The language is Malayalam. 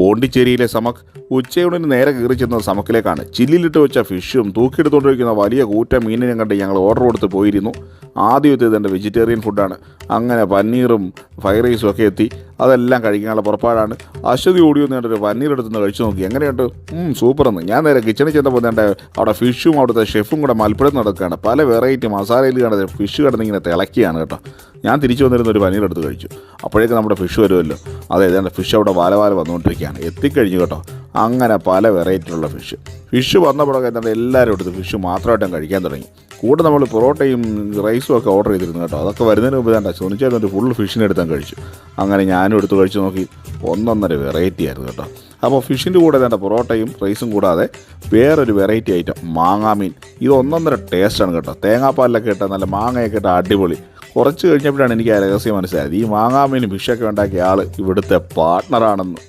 പോണ്ടിച്ചേരിയിലെ സമക് ഉച്ചയൂണിന് നേരെ കയറി ചെന്നത് സമക്കിലേക്കാണ്. ചില്ലിലിട്ട് വെച്ച ഫിഷും തൂക്കിയെടുത്തുകൊണ്ടിരിക്കുന്ന വലിയ കൂറ്റ മീനിനും കണ്ട് ഞങ്ങൾ ഓർഡർ കൊടുത്ത് പോയിരുന്നു. ആദ്യത്തെ ഇതെൻ്റെ വെജിറ്റേറിയൻ ഫുഡാണ്. അങ്ങനെ പന്നീറും ഫ്രൈഡ് റൈസും ഒക്കെ എത്തി. അതെല്ലാം കഴിക്കാനുള്ള പുറപ്പാടാണ്. അശ്വതി ഓടി വന്നിട്ട് ഒരു പന്നീർ എടുത്തുനിന്ന് കഴിച്ചു നോക്കി. എങ്ങനെയുണ്ട്? സൂപ്പറെന്ന്. ഞാൻ നേരെ കിച്ചണിൽ ചെന്നപ്പോൾ തന്നെ അവിടെ ഫിഷും അവിടുത്തെ ഷെഫും കൂടെ മൽപ്പിടുത്ത് നടക്കുകയാണ്. പല വെറൈറ്റി മസാലയിൽ കിടന്ന് ഫിഷ് കിടന്നിങ്ങനെ തിളക്കിയാണ് കേട്ടോ. ഞാൻ തിരിച്ചു വന്നിരുന്ന ഒരു പനീർ എടുത്ത് കഴിച്ചു. അപ്പോഴേക്കും നമ്മുടെ ഫിഷ് വരുമല്ലോ. അതെ, ഏതാണ്ട് ഫിഷ് അവിടെ വാല വന്നുകൊണ്ടിരിക്കുകയാണ്. എത്തിക്കഴിഞ്ഞു കേട്ടോ. അങ്ങനെ പല വെറൈറ്റിയിലുള്ള ഫിഷ് വന്നപ്പോഴൊക്കെ എന്താ എല്ലാവരും എടുത്ത് ഫിഷ് മാത്രമായിട്ടും കഴിക്കാൻ തുടങ്ങി. കൂടെ നമ്മൾ പൊറോട്ടയും റൈസും ഒക്കെ ഓർഡർ ചെയ്തിരുന്നു കേട്ടോ. അതൊക്കെ വരുന്നതിന് മുമ്പ് വേണ്ട സുനിച്ചേട്ടൻ ഫുൾ ഫിഷിനെടുത്താൻ കഴിച്ചു. അങ്ങനെ ഞാനും എടുത്ത് കഴിച്ചു നോക്കി. ഒന്നൊന്നര വെറൈറ്റി ആയിരുന്നു കേട്ടോ. അപ്പോൾ ഫിഷിൻ്റെ കൂടെ വേണ്ട പൊറോട്ടയും റൈസും കൂടാതെ വേറൊരു വെറൈറ്റി ഐറ്റം മാങ്ങാമീൻ. ഇത് ഒന്നൊന്നര ടേസ്റ്റാണ് കേട്ടോ. തേങ്ങാപ്പാലിലൊക്കെ ഇട്ടാൽ നല്ല മാങ്ങയൊക്കെ ഇട്ടാൽ അടിപൊളി. കുറച്ച് കഴിഞ്ഞപ്പോഴാണ് എനിക്ക് ആ രഹസ്യം മനസ്സിലായത്. ഈ മാങ്ങാമീൻ ഫിഷൊക്കെ ഉണ്ടാക്കിയ ആൾ ഇവിടുത്തെ പാർട്ട്ണറാണെന്ന്.